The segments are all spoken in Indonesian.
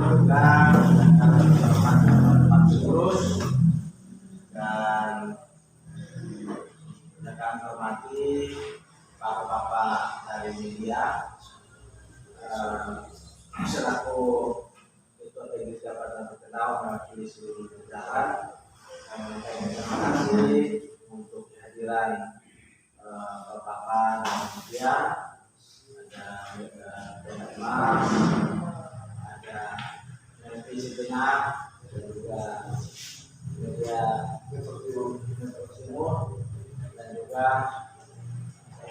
juga teman-teman pengurus dan rekan hormati bapak-bapak dari media selaku Ketua Peggy Jabatan Berkenal mewakili seluruh jajaran. Terima kasih untuk kehadiran bapak-bapak dan media, ada Mas, ada Menteri segenap, dan juga media Timur, dan juga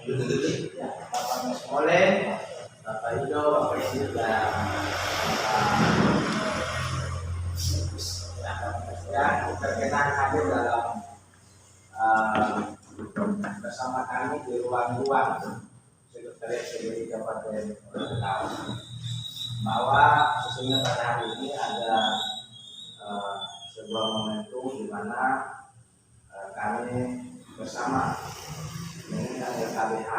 ya, Bapak Mesmole, Bapak Ido, Bapak Ido, dan yang berkenan hadir dalam bersama kami di ruang-ruang Sekretariat CGRI Kabupaten Berkenal, bahwa sesungguhnya pada hari ini ada sebuah momentum di mana kami bersama dengan LKBH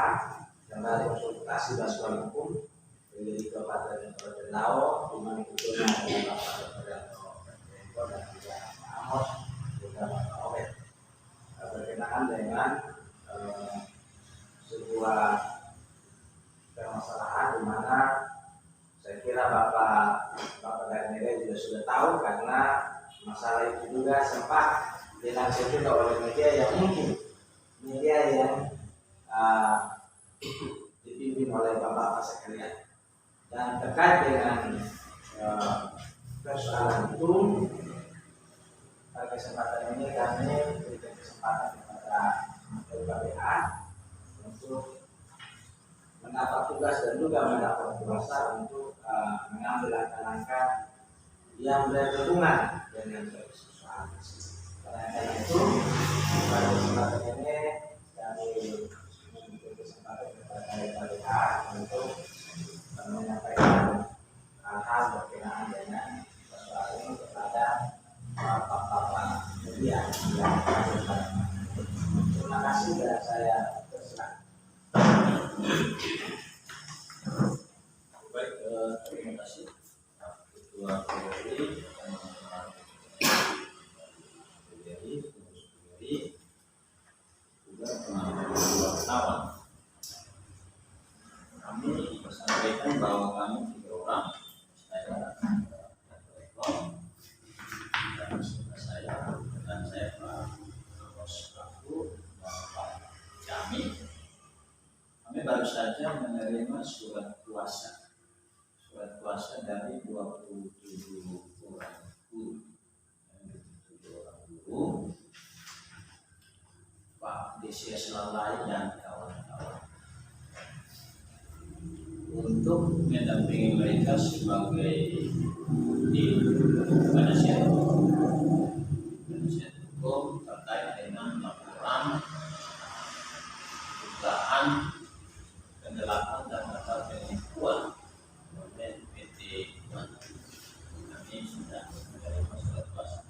yang dari konsultasi bantuan hukum dari Kabupaten Berkenal, di mana itu ada Bapak dan juga Pak Amos juga Pak Obed, berkenaan dengan sebuah permasalahan di mana saya kira Bapak dari media juga sudah tahu, karena masalah itu juga sempat dilansir juga oleh media yang mungkin media yang dipimpin oleh Bapak sekalian. Dan terkait dengan persoalan itu, pada kesempatan ini kami berikan kesempatan kepada LKBH untuk mendapat tugas dan juga mendapat kuasa untuk mengambil langkah-langkah yang berhubungan dengan persoalan tersebut. Karena itu pada kesempatan ini kami memberikan kesempatan kepada LKBH untuk menyampaikan hal berkenaan dengan persoalan ini kepada bapak-bapak media. Terima kasih dan saya terserah. Baik, terima kasih Ketua PGRI, juga teman-teman wartawan. Kami sampaikan bahwa kami 3 orang, saya dan saya Pak Bos Paku dan Pak Jami. Kami baru saja menerima surat kuasa dari 27 orang guru, Pak Desias Lalai dan kawan-kawan, untuk mendampingi mereka sebagai penasihat hukum terkait dengan laporan dugaan penggelapan dan atau penipuan oleh PT One. Kami sudah menerima surat kuasa.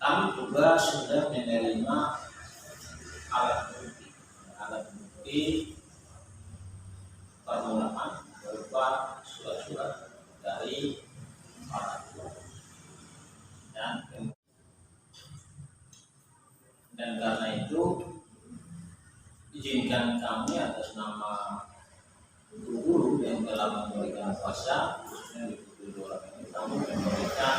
Kami juga sudah menerima alat bukti permulaan berupa surat-surat dari para dan karena itu izinkan kami atas nama guru yang telah memberikan kuasa, khususnya di orang ini, kami memberikan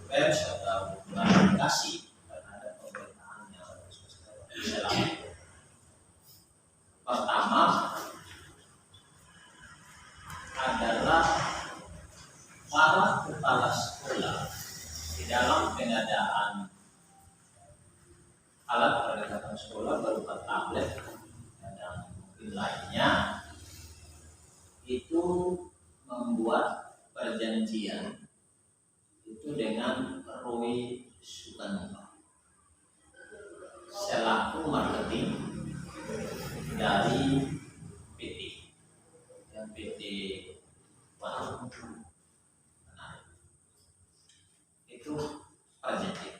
pers atau klarifikasi terhadap pemberitaan yang selama. Pertama adalah para kepala sekolah di dalam pengadaan alat peralatan sekolah berupa tablet dan mungkin lainnya, itu membuat perjanjian itu dengan Roy Sukanova selaku marketing dari PT One. Itu perjanjian.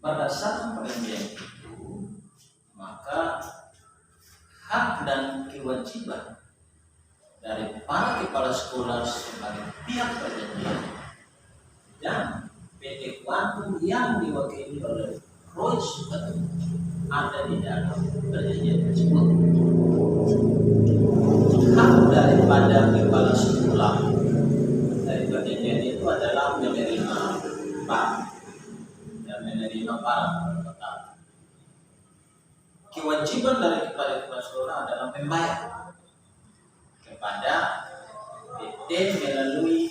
Berdasarkan perjanjian itu, maka hak dan kewajiban dari para kepala sekolah sebagai pihak perjanjian dan PT Quantum yang diwakili oleh Roy Sukatumi ada di dalam perjanjian tersebut. Hak daripada kepala sekolah dari perjanjian itu adalah menerima barang dan menerima barang total. Kewajiban dari kepala sekolah adalah membayar kepada PT melalui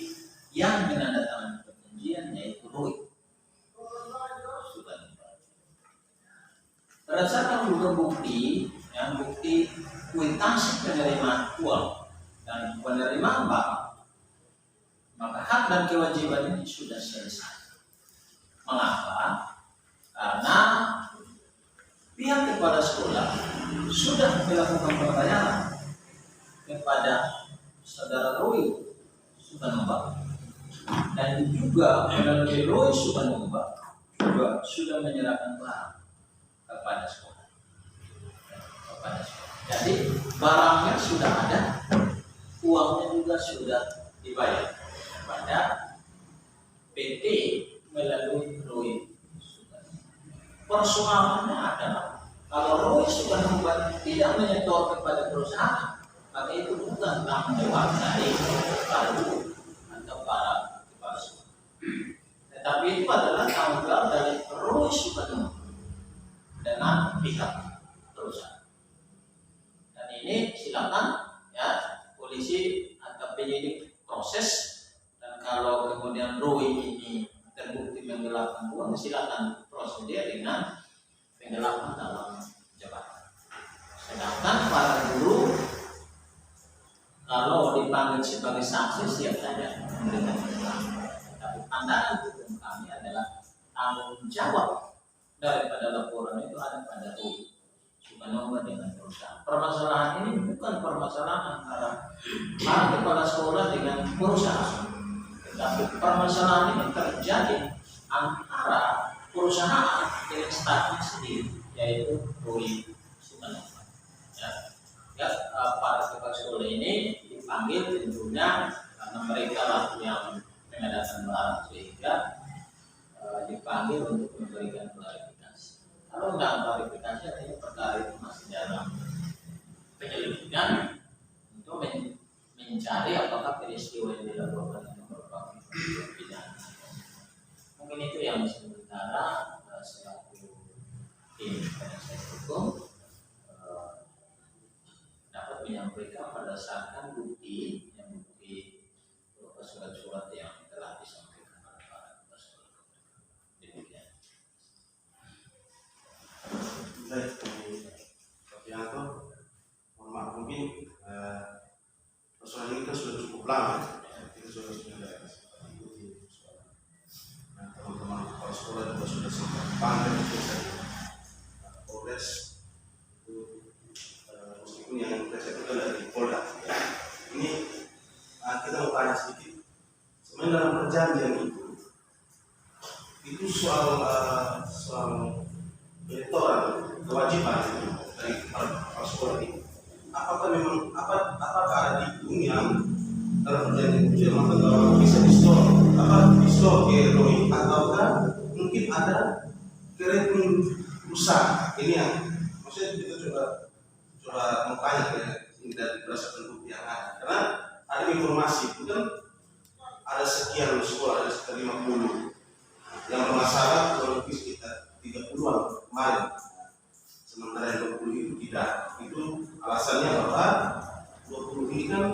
yang menandatangani perjanjian, yaitu ROI. Berdasarkan juga bukti kwitansi penerimaan uang dan penerimaan barang, maka hak dan kewajiban ini sudah selesai. Mengapa? Karena pihak kepala sekolah sudah melakukan pembayaran kepada saudara Roy Sukanumba, dan juga melalui Roy Sukanumba juga sudah menyerahkan barang kepada sekolah. Jadi barangnya sudah ada, uangnya juga sudah dibayar kepada PT melalui Roy Sukanumba. Persoalannya adalah kalau Roy Sukanumba tidak menyetor kepada perusahaan, maka itu bukan tanggung jawab dari para guru atau para kepala sekolah, tetapi itu adalah tanggung jawab dari Roy Sukanumba dengan pihak perusahaan. Dan ini silakan ya polisi atau penyidik proses, dan kalau kemudian Roy ini terbukti menggelapkan uang, silakan proses dia dengan penggelapan dalam jabatan. Sedangkan para guru kalau dipanggil sebagai saksi siap saja memberikan keterangan. Tapi pandangan hukum kami adalah tanggung jawab daripada laporan itu ada pada Roy Sukanumba dengan perusahaan. Permasalahan ini bukan permasalahan antara para kepala sekolah dengan perusahaan, tetapi permasalahan ini terjadi antara perusahaan dengan staffnya sendiri, yaitu Roy Sukanumba. Para kepala sekolah ini dipanggil tentunya karena mereka lah yang mengadakan barang, sehingga dipanggil untuk memberikan klarifikasi. Kalau tidak klarifikasi, artinya perkara itu masih dalam penyelidikan untuk mencari apakah peristiwa yang dilakukan itu merupakan pidana. Mungkin itu yang sementara selaku tim penasihat hukum dapat menyampaikan berdasarkan bukti surat-surat yang telah disampaikan oleh para peserta. Demikian. Baik, Pak Yanto, mohon maaf mungkin persoalan ini kan sudah cukup lama, kita sudah ikuti teman-teman kepala sekolah juga sudah sempat panggil Polres itu meskipun yang saya itu dari Polda. Ini kita mau tanya sedikit. Sebenarnya dalam perjanjian itu soal peletoran kewajiban dari kepala sekolah ini. Apakah ada dikung yang dalam perjanjian itu yang mengatakan bisa diskor ke Roy, ataukah mungkin ada rekening usaha? Ini yang maksudnya kita coba mengtanya ini dari berdasarkan bukti yang ada, karena ada informasi itu kan ada sekian sekolah, ada sekitar 50 yang bermasalah, kurang lebih sekitar 30-an kemarin, sementara yang 20 itu tidak. Itu alasannya bahwa 20 ini kan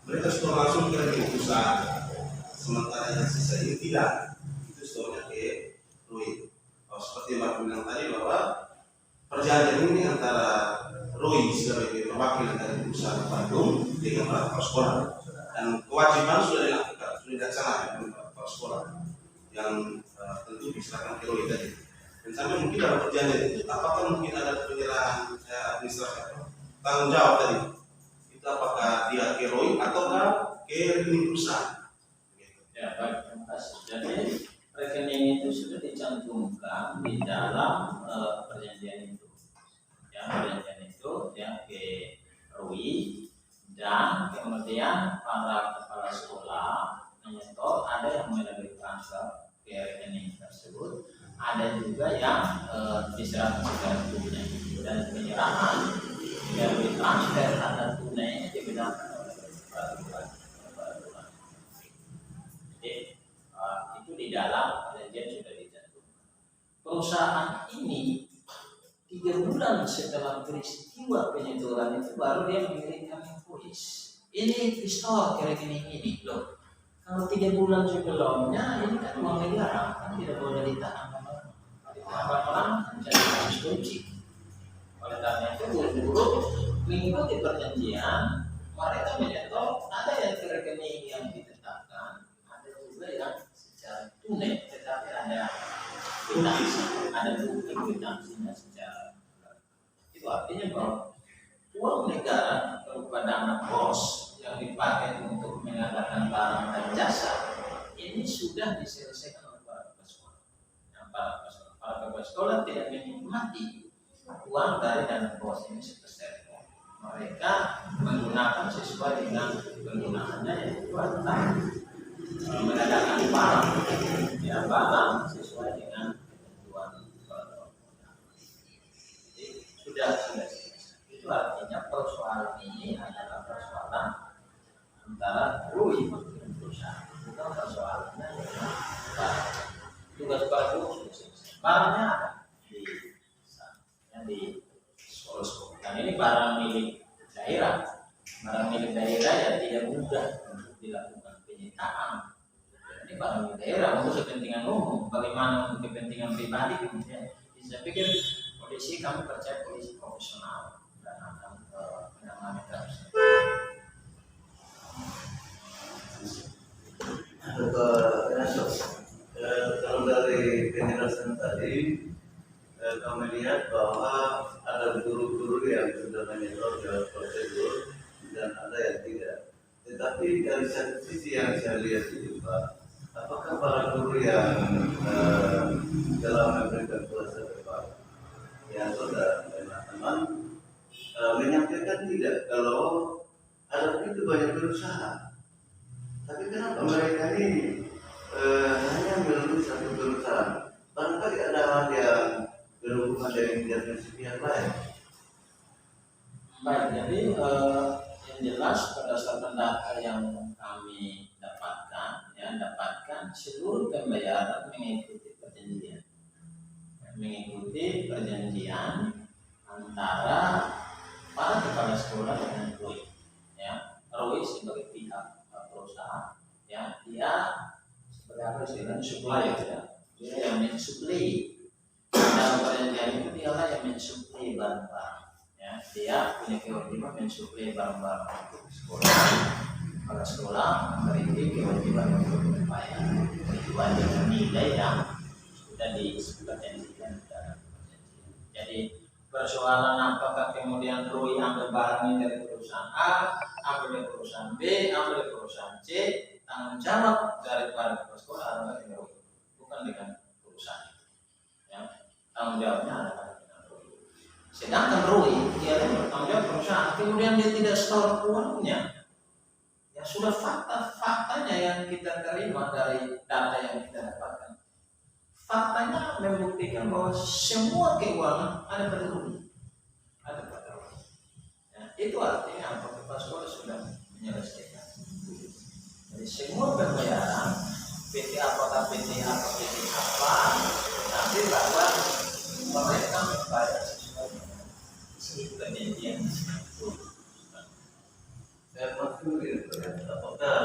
mereka store langsung ke rekening usaha, sementara yang sisa ini tidak, itu store-nya ke Roy. Seperti yang Pak bilang tadi bahwa perjanjian ini antara Roy sebagai perwakilan dari perusahaan Bandung dengan para kepala sekolah, dan kewajiban sudah dilakukan, sudah dilaksanakan oleh kepala sekolah yang tentu diserahkan ke Roy tadi. Dan sampai mungkin dalam perjanjian itu apakah mungkin ada penyerahan administrasi tanggung jawab tadi, itu apakah dia ke Roy ataukah ke rekening perusahaan? Ya, baik, terima kasih. Jadi rekening itu sudah dicantumkan di dalam perjanjian itu. Yang perjanjian itu yang ke Roy, dan kemudian para kepala sekolah menyetor, ada yang melalui transfer ke rekening tersebut, ada juga yang diserahkan secara tunai, dan penyerahan melalui transfer atau tunai dibedakan oleh peraturan. Jadi itu di dalam perjanjian sudah dicantumkan. Perusahaan ini 3 bulan setelah peristiwa penyetoran itu baru dia mengirimkan invoice. Ini store ke rekening ini loh. Kalau 3 bulan sebelumnya ini kan uang negara, kan tidak boleh ditahan lama-lama kan jadi kasus kunci. Oleh karena itu buru-buru mengikuti perjanjian, mereka menyetor, ada yang ke rekening yang ditetapkan, ada juga yang secara tunai, tetapi ada kwitansi, ada bukti kwitansinya secara. Itu artinya bahwa uang negara berupa dana pos yang dipakai untuk mengadakan barang dan jasa ini sudah diselesaikan oleh para kepala sekolah. Nah, para kepala sekolah tidak menikmati uang dari dana pos ini sepeser. Mereka menggunakan sesuai dengan penggunaannya, yaitu adalah mengadakan barang, ya barang sesuai dengan ketentuan peraturan. Jadi sudah selesai. Itu artinya persoalan ini adalah persoalan antara RUI dan perusahaan, bukan persoalannya dengan barang. Tugas baru sudah selesai. Barangnya ada di sekolah-sekolah. Dan ini barang milik daerah. Barang milik daerah yang tidak mudah untuk dilakukan penyitaan. Ini barang milik daerah untuk kepentingan umum. Bagaimana untuk kepentingan pribadi kemudian? Saya pikir polisi, kami percaya polisi profesional dan akan menangani kasus. Kalau dari penjelasan tadi kami lihat bahwa ada guru-guru yang sudah menyetor dalam prosedur dan ada yang tidak. Tetapi dari satu sisi yang saya lihat itu Pak, apakah para guru yang telah memberikan kuasa kepada yang saudara dan teman menyampaikan tidak kalau ada begitu banyak berusaha, tapi kenapa mereka ini hanya melalui satu perusahaan? Barangkali ada hal yang berhubungan dengan intervensi pihak lain. Baik, jadi yang jelas berdasarkan data yang kami dapatkan seluruh pembayaran mengikuti perjanjian antara para kepala sekolah dengan RUI. Ya, RUI sebagai pihak perusahaan, ya, dia sebagai apa istilahnya supplier, ya, dia yang mensuplai. Dalam perjanjian itu dialah yang mensuplai barang-barang. Ya, dia punya kewajiban mensuplai barang-barang untuk sekolah. Para sekolah memiliki kewajiban untuk membayar sesuai dengan nilai yang sudah disepakati dalam perjanjian. Jadi persoalan apakah kemudian RUI ambil barangnya dari perusahaan A, ambil dari perusahaan B, ambil dari perusahaan C, tanggung jawab dari para kepala sekolah adalah dengan RUI, bukan dengan perusahaan. Ya, tanggung jawabnya adalah dengan RUI. Sedangkan RUI dia bertanggung jawab perusahaan, kemudian dia tidak store uangnya. Ya sudah faktanya yang kita terima dari data yang kita dapatkan. Faktanya membuktikan bahwa semua keuangan ada pada RUI. Ya, itu artinya kepala sekolah sudah menyelesaikan. Jadi semua pembayaran PT apakah PT apa PT apa, nanti bahwa mereka membayar sesuai dengan perjanjian. Saya maksud apakah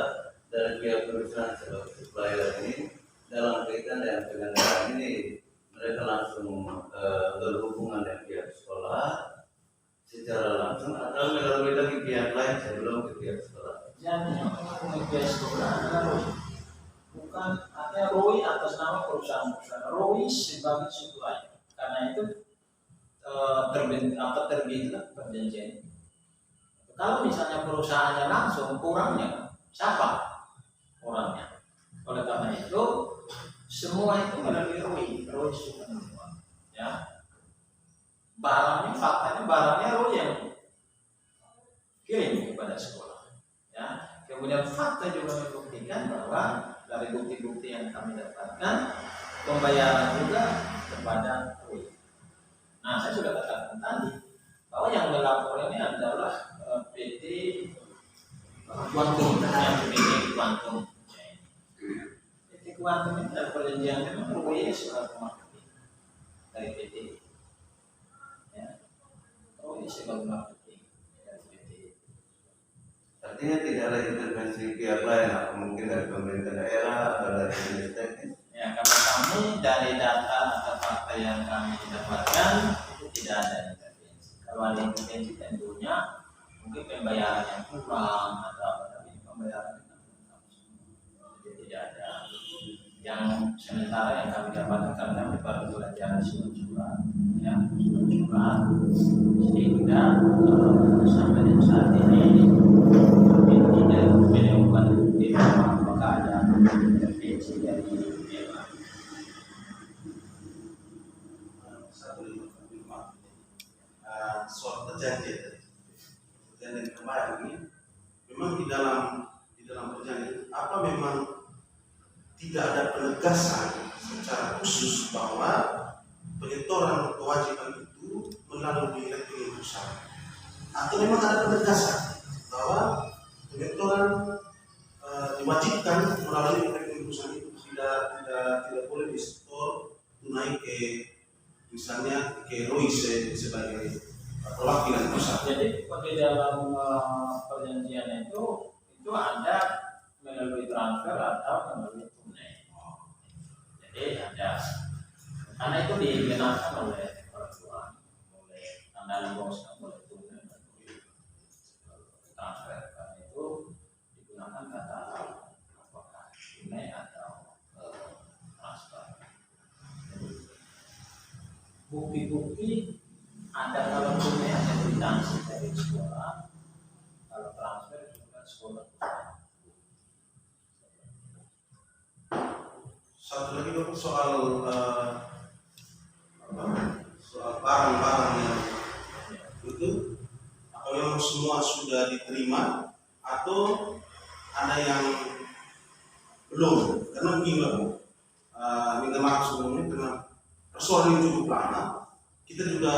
dari pihak perusahaan sebagai supplier ini dalam kaitan dengan pengadaan ini mereka langsung berhubungan dengan pihak sekolah secara langsung atau melalui lagi pihak lain sebelum ke pihak sekolah? Jadi yang menghubungi pihak sekolah adalah RUI, bukan ada RUI atas nama perusahaan-perusahaan. RUI sebagai supplier, karena itu terbitlah perjanjian. Kalau misalnya perusahaannya langsung, kurangnya siapa orangnya? Oleh karena itu semua itu melalui RUI sudah membuat. Ya, faktanya barangnya RUI yang kirim kepada sekolah. Ya, Kemudian fakta juga membuktikan bahwa dari bukti-bukti yang kami dapatkan pembayaran juga kepada RUI. Nah, saya sudah katakan tadi bahwa yang melapor ini adalah PT Kuantum, PT Kuantum. PT Kuantum ini ada perjanjian memang RUI sudah marketing dari PT. Ya, RUI sudah marketing dari PT. Artinya tidak ada intervensi pihak lain, mungkin dari pemerintah daerah atau dari dinas teknis. Ya, kalau kami dari data atau fakta yang kami dapatkan itu tidak ada intervensi. Kalau ada intervensi tentunya mungkin pembayaran yang kurang atau apa, tapi pembayaran yang kurang. Jadi tidak ada. Yang sementara yang kami dapatkan karena kami baru belajar surat-surat, ya surat-surat, sehingga sampai dengan saat ini kami tidak menemukan bukti apakah ada intervensi dari soal perjanjian kemarin ini memang di dalam perjanjian apa memang tidak ada penegasan secara khusus bahwa penyetoran kewajiban itu melalui rekening perusahaan, atau memang ada penegasan bahwa penyetoran diwajibkan melalui rekening perusahaan itu tidak boleh disetor tunai ke misalnya ke RUI sebagai perwakilan perusahaan. Jadi di dalam perjanjian itu ada melalui transfer atau melalui tunai. Jadi ada, karena itu digunakan oleh perempuan, oleh tanda bos, oleh tunai, oleh transfer. Karena itu digunakan kata apakah tunai atau transfer. Bukti-bukti ada, kalau tunai ada kwitansi dari sekolah, kalau transfer juga sekolah. Satu lagi Bapak, soal barang-barang yang itu apa memang semua sudah diterima atau ada yang belum? Karena begini Bapak, minta maaf sebelumnya karena persoalan ini cukup lama, kita juga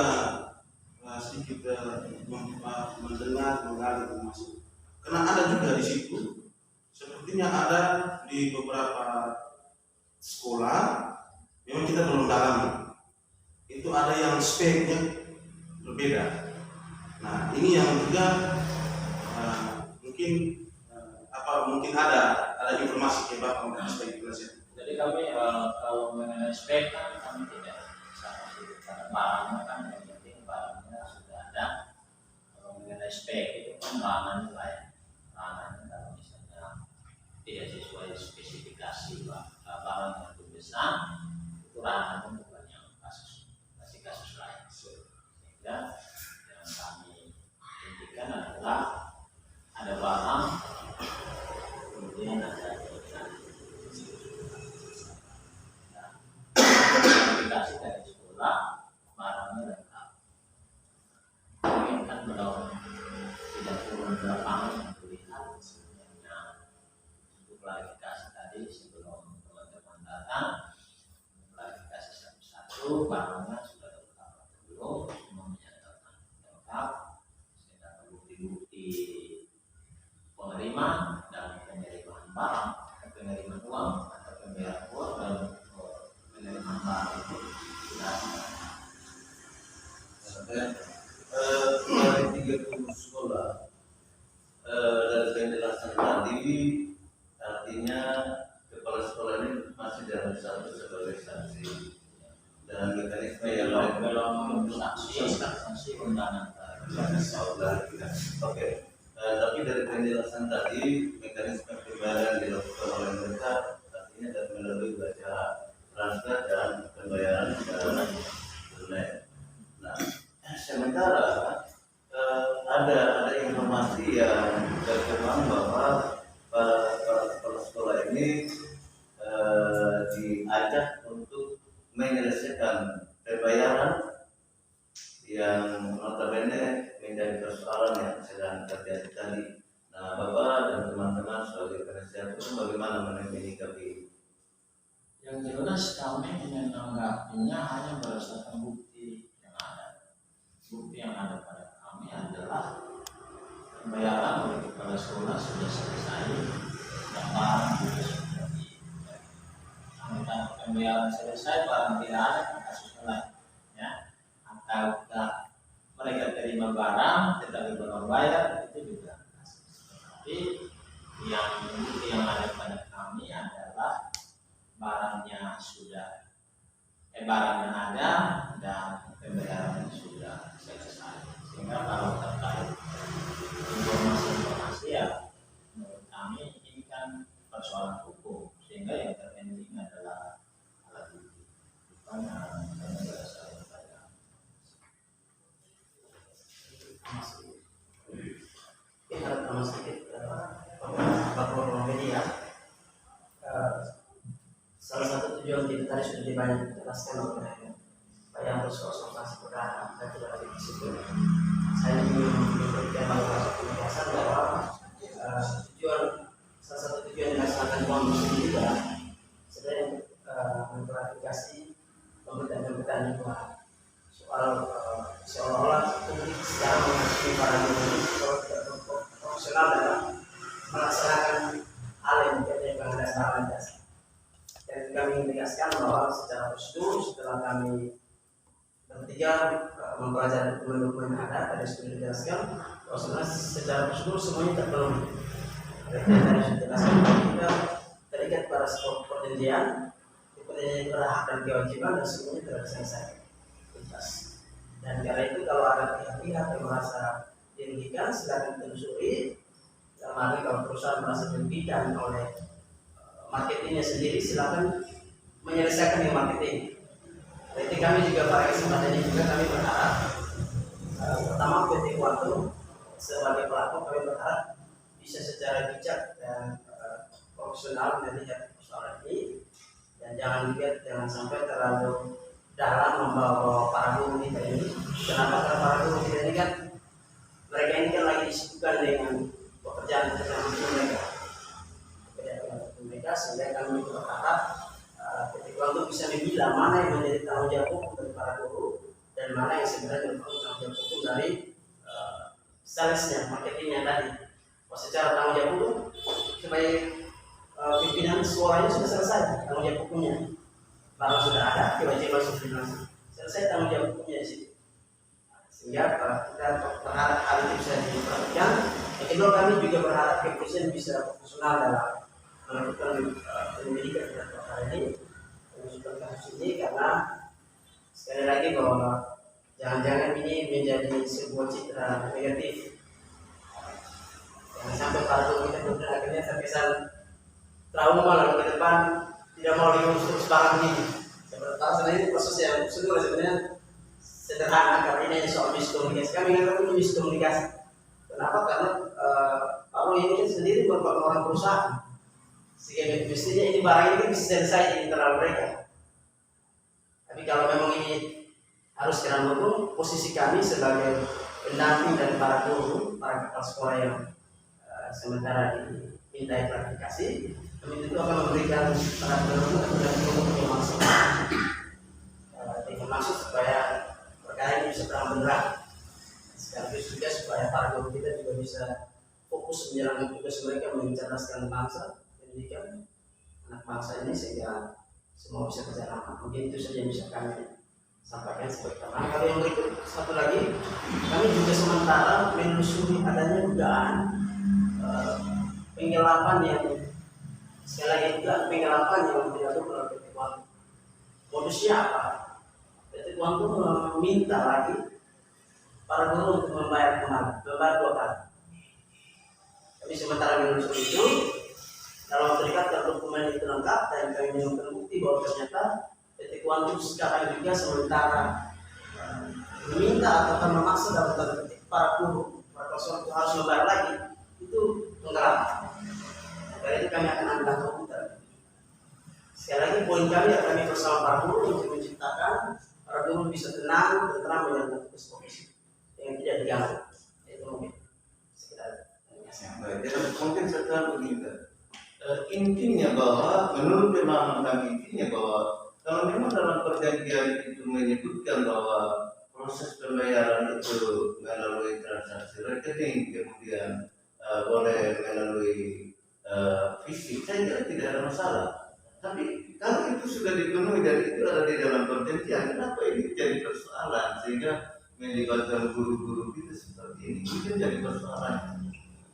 sedikit mendengar mengalir informasi. Karena ada juga di situ, sepertinya ada di beberapa sekolah, memang kita belum dalami. Itu ada yang speknya berbeda. Nah, ini yang juga mungkin ada informasi kayak Bapak mengenai spek itu. Jadi kami kalau mengenai spek kan kami tidak sama sih, karena barangnya kan yang penting barangnya sudah ada. Kalau mengenai spek itu kan bahannya lain, bahannya kalau misalnya tidak sesuai spesifikasi barang yang lebih besar, itu ranahnya bukan yang kasus lain. Sehingga yang kami intikan adalah ada barang, kemudian ada aplikasi dari sekolah, barangnya lengkap. Mungkin kan belum tidak turun ke lapangan untuk lihat sebenarnya untuk klarifikasi tadi sebelum teman-teman datang, klarifikasi satu-satu barangnya sudah lengkap atau belum, semua menyatakan lengkap, sehingga bukti-bukti penerima dan penerimaan barang, penerimaan uang atau pembayaran uang dan penerimaan barang itu sudah Dari 30 sekolah dari penjelasan tadi, artinya kepala sekolah ini masih dalam status sebagai saksi dan mekanisme yang lain belum saksi undangan. Oke. Tapi dari penjelasan tadi, mekanisme pembayaran dilakukan oleh mereka, artinya dan melalui baca transfer dan pembayaran tunai. Nah, sementara ada informasi yang berkembang bahwa para kepala sekolah ini diajak untuk menyelesaikan pembayaran yang notabene menjadi persoalan yang sedang terjadi tadi. Nah, Bapak dan teman-teman itu bagaimana menyikapi? Yang jelas kami menanggapinya hanya berdasarkan bukti yang ada. Bukti yang ada pada kami adalah pembayaran oleh kepala sekolah sudah selesai dan barang juga sudah dibayar. Pembayaran selesai, barang tidak ada, kasus lain. Ya, ataukah mereka terima barang tetapi belum bayar, itu juga kasus. Tapi yang bukti yang ada pada kami adalah barangnya ada dan pembayarannya sudah selesai. Sehingga kalau terkait informasi ya menurut kami ini kan persoalan hukum, sehingga yang terpenting adalah alat bukti, bukan berdasarkan pada Sama sedikit beberapa media. Salah satu tujuan kita tadi sudah dibanyak jelaskan oleh Pak Yanto soal substansi perkara dan tidak ada di situ. Saya ingin memberikan beberapa penjelasan bahwa salah satu tujuan dilaksanakan uang musim juga sedang mengklarifikasi pemberitaan juga soal seolah-olah publik secara menghakimi para guru kalau tidak profesional dalam melaksanakan hal yang menjadi pengadaan jasa. Dan kami menegaskan bahwa secara prosedur setelah kami bertiga mempelajari dokumen-dokumen yang ada, tadi sudah dijelaskan bahwa sebenarnya secara prosedur semuanya terpenuhi. Tadi sudah dijelaskan bahwa kita terikat pada sebuah perjanjian pada hak dan kewajiban dan semuanya telah selesai tuntas. Dan karena itu kalau ada pihak-pihak yang merasa dirugikan silakan telusuri. Dalam kalau perusahaan merasa dirugikan oleh marketingnya sendiri, silakan menyelesaikan di marketing. Jadi kami juga pada kesempatan ini juga kami berharap pertama PT Kuantum sebagai pelaku kami berharap bisa secara bijak dan profesional melihat persoalan ini dan jangan sampai terlalu dalam membawa para guru kita ini. Kenapa? Karena para guru kita ini kan mereka ini kan lagi disibukkan dengan pekerjaan mereka, sehingga kami berharap ketika untuk bisa memilah mana yang menjadi tanggung jawab hukum dari para guru dan mana yang sebenarnya merupakan tanggung jawab hukum dari salesnya, marketingnya tadi. Secara tanggung jawab hukum sebagai pimpinan sekolahnya sudah selesai tanggung jawab hukumnya, barang sudah ada, kewajiban sudah dilaksanakan, selesai tanggung jawab hukumnya di situ. Sehingga kita berharap hal ini bisa diperhatikan. Yang kedua, kami juga berharap kepolisian bisa profesional dalam melakukan penyelidikan terhadap perkara ini, menunjukkan kasus ini, karena sekali lagi bahwa jangan-jangan ini menjadi sebuah citra negatif. Jangan sampai para guru kita kemudian akhirnya terkesan trauma lalu ke depan tidak mau diurus terus barang ini. Sebenarnya ini proses yang sebenarnya sederhana karena ini hanya soal miskomunikasi. Kami ingatkan ini miskomunikasi. Kenapa? Karena Pak Roy ini kan sendiri merupakan orang perusahaan, sehingga mestinya ini barang ini bisa selesai di internal mereka. Tapi kalau memang ini harus kena hukum, posisi kami sebagai pendamping dari para guru, para kepala sekolah yang sementara diminta klarifikasi, kami tentu akan memberikan perhatian yang maksimal dengan maksud supaya perkara ini bisa terang benderang, sekaligus juga supaya para guru kita juga bisa fokus menjalankan tugas mereka mencerdaskan bangsa, pendidikan anak bangsa ini sehingga semua bisa berjalan. Mungkin itu saja yang bisa kami sampaikan sebagai tambahan. Kalau yang berikut satu lagi, kami juga sementara menelusuri adanya dugaan penggelapan yang sekali lagi juga penggelapan yang dilakukan oleh PT Kuantum. Modusnya apa? PT Kuantum meminta lagi para guru untuk membayar kembali, membayar 2 kali. Kami sementara menelusuri itu, dalam terdekat dokumen itu lengkap dan kami menemukan bukti bahwa ternyata PT Kuantum sekarang juga sementara meminta atau memaksa dalam tanda petik para guru, para konsul itu harus membayar lagi, itu penggelapan. Karena itu kami akan ambil langkah hukum. Sekali lagi poin kami akan kami bersama para guru untuk menciptakan para guru bisa tenang dan tenang menjalankan tugas profesi yang tidak diganggu. Itu mungkin sekitar. Baik, jadi mungkin setelah begini, intinya bahwa menurut pemahaman kami intinya bahwa kalau memang dalam perjanjian itu menyebutkan bahwa proses pembayaran itu melalui transaksi rekening kemudian boleh melalui fisik, saya kira tidak ada masalah. Tapi kalau itu sudah dipenuhi dan itu ada di dalam perjanjian, kenapa ini jadi persoalan sehingga melibatkan guru-guru kita seperti ini? Itu jadi persoalan.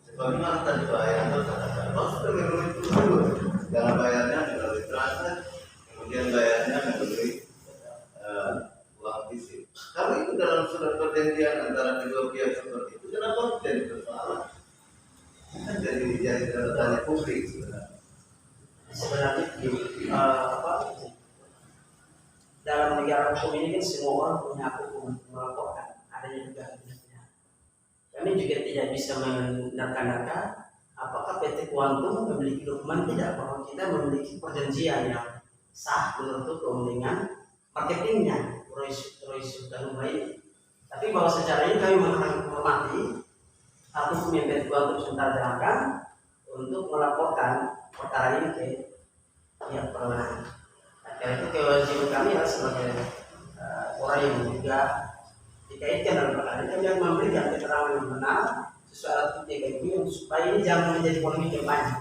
Sebagaimana tadi Pak Yanto katakan, kalau sudah melalui prosedur, cara bayarnya melalui transaksi, kemudian bayarnya melalui uang fisik. Kalau itu dalam surat perjanjian antara kedua pihak seperti itu, kenapa jadi persoalan? Kan jadi tanya publik sebenarnya. Sebenarnya dalam negara hukum ini kan semua orang punya hak hukum melaporkan adanya juga tindak. Kami juga tidak bisa menerka-nerka apakah PT Kuantum memiliki dokumen tidak bahwa kita memiliki perjanjian yang sah menurut hukum dengan marketingnya Roy Sultan ini. Tapi bahwa secara ini kami menghormati hak hukum yang PT Kuantum sebentar jalankan untuk melaporkan perkara ini ke pihak berwenang. Karena itu kewajiban kami adalah sebagai orang yang juga dikaitkan dalam perkara ini, kami harus memberikan keterangan yang benar sesuai alat bukti kayak gini supaya ini jangan menjadi polemik yang banyak.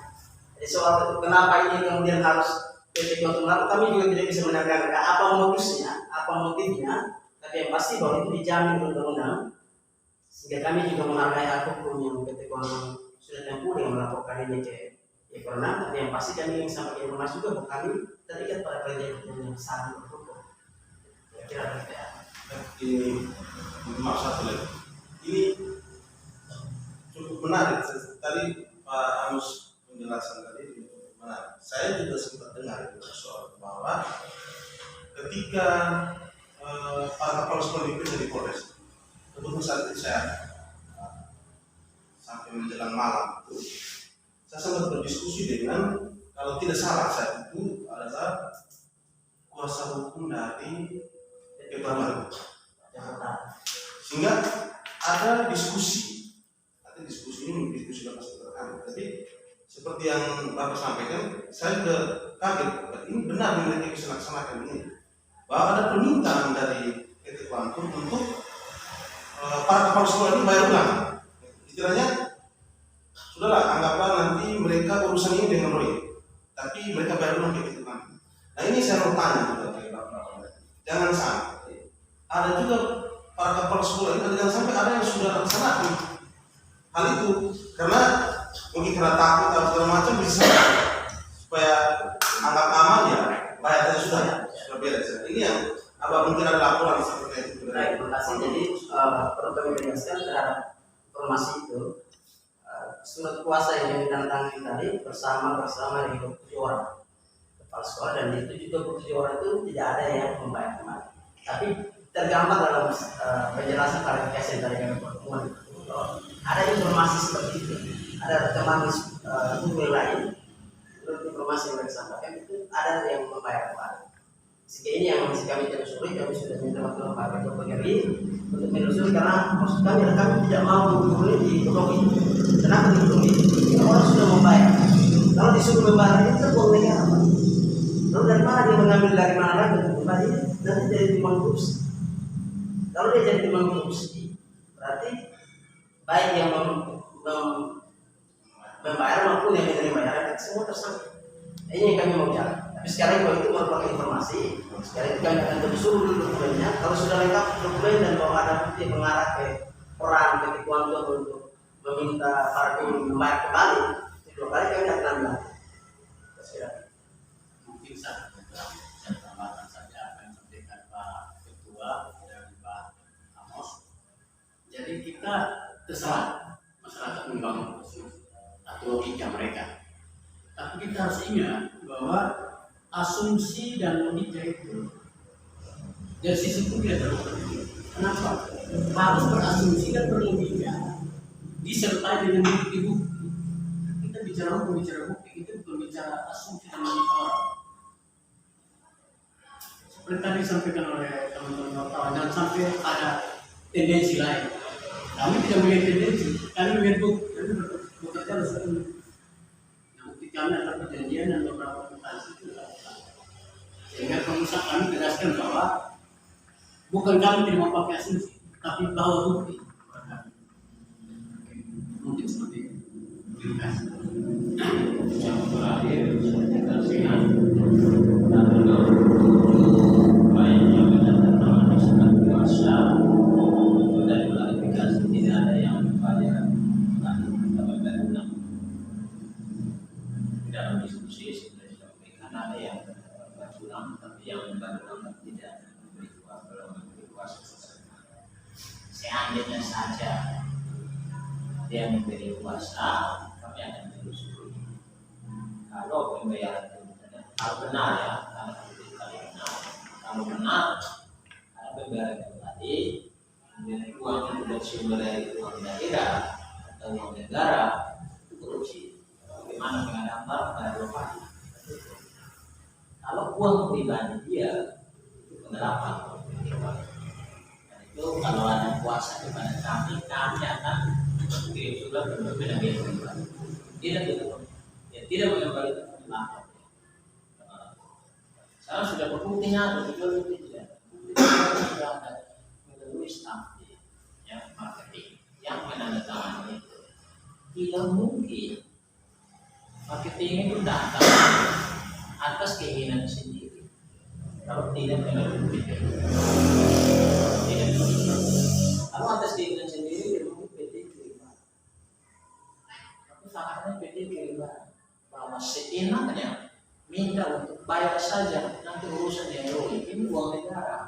Jadi soal kenapa ini kemudian harus PT Kuantum melakukan, kami juga tidak bisa menerangkan apa modusnya, apa motifnya, tapi yang pasti bahwa itu dijamin undang-undang sehingga kami juga menghargai hak hukum yang PT Kuantum sudah tempuh dengan melaporkan ini ke pernah, tapi yang pasti kami ingin sampaikan informasi juga bahwa kami terikat pada perjanjian yang sah menurut hukum. Kira-kira begitu ya. Ini maaf satu lagi. Ini cukup menarik. Tadi Pak Amus menjelaskan tadi cukup menarik. Saya juga sempat dengar soal bahwa ketika para kapal sekolah itu di Polres, kebetulan saat itu saya sampai menjelang malam itu, saya sempat berdiskusi dengan, kalau tidak salah saat itu adalah kuasa hukum dari Ketua sehingga ada diskusi ini diskusi dalam kami. Tapi seperti yang Bapak sampaikan, saya juga kaget. Ini benar mereka bisa laksanakan ini, bahwa ada permintaan dari PT Kuantum untuk para kepala sekolah ini bayar ulang. Istilahnya, sudahlah anggaplah nanti mereka urusan ini dengan Roy, tapi mereka bayar ulang ke PT Kuantum. Nah ini saya mau tanya juga ke Bapak, jangan sampai ada juga para kepala sekolah ini, jangan sampai ada yang sudah laksanakan hal itu karena mungkin karena takut atau segala macam bisa supaya anggap aman ya bayar sudah beres. Ini yang apa mungkin ada laporan seperti itu. Baik, terima kasih. Jadi perlu kami jelaskan terhadap informasi itu, surat kuasa yang ditandatangani tadi bersama dengan 27 orang kepala sekolah, dan itu juga 27 orang itu tidak ada yang membayar kembali. Tapi tergambar dalam penjelasan klarifikasi dari kami pertemuan ada informasi seperti itu, ada teman Google lain menurut informasi yang mereka sampaikan itu ada yang membayar kembali. Sehingga ini yang masih kami telusuri, kami sudah minta bantuan Pak Ketua PGRI untuk menelusuri, karena maksud kami adalah kami tidak mau dihubungi di gedung itu. Kenapa dihubungi? Karena orang sudah membayar. Kalau disuruh membayar itu uang negara apa? Lalu dari mana dia mengambil, dari mana lagi untuk kembali? Nanti jadi timbang korupsi. Kalau dia jadi timbang korupsi, berarti baik yang membayar maupun yang menerima bayaran semua tersangka. Ini yang kami mau bicara. Tapi sekarang kalau itu merupakan informasi, sekarang itu kami akan telusuri dulu dokumennya. Kalau sudah lengkap dokumen dan bahwa ada bukti mengarah ke peran PT Kuantum untuk meminta para guru membayar kembali, itu dua kali kami akan ambil. Mungkin saya tambahkan saja apa yang disampaikan Pak Ketua dan Pak Amos. Jadi kita terserah masyarakat membangun atau logika mereka. Tapi kita harus ingat bahwa asumsi dan logika itu dari sisi hukum tidak terlalu. Kenapa? Harus berasumsi dan berlogika disertai dengan bukti-bukti. Kita bicara hukum, kita bukan bicara asumsi dan logika orang. Seperti tadi disampaikan oleh teman-teman wartawan, jangan sampai ada tendensi lain. Kami tidak melihat tendensi, kami melihat bukti. Kami bekerja bersama. Bukti kami adalah presiden dan beberapa instansi itu dilakukan. Sehingga pengusaha kami tegaskan bahwa bukan kami terima pakai asumsi, tapi bahwa bukti. Mungkin seperti itu. Terima kasih. Yang terakhir saya tegaskan tanggal 27 baik yang mendatangkan surat kuasa sudah diklarifikasi tidak ada yang berbayar sampai berenang. Dalam diskusi sudah disampaikan ada yang berkurang tapi yang berkurang tidak memberi kuasa selesai. Seandainya saja dia memberi kuasa, kami akan menelusuri. Kalau pembayaran itu kalau benar ya, karena itu kali benar. Kalau benar, karena pembayaran itu tadi, kemudian uang yang tidak sumber dari uang daerah atau uang negara itu korupsi. Bagaimana mengadaan barang pada dua kali? Kalau uang pribadi dia itu penerapan. Dan itu kalau ada kuasa kepada kami akan kirim surat berbeda beda. Tidak betul. Ya, tidak mengembalikan lapor. Sekarang sudah berbuktinya, betul tidak. Bukti sudah ada melalui staf yang marketing yang menandatangani itu. Tidak mungkin marketing itu datang atas keinginan sendiri. Kalau tidak melalui PT, tidak bisa. Kalau atas keinginan sendiri, memang PT terima. Tapi faktanya PT terima bahwa seenaknya minta untuk bayar saja nanti urusan yang ini uang negara.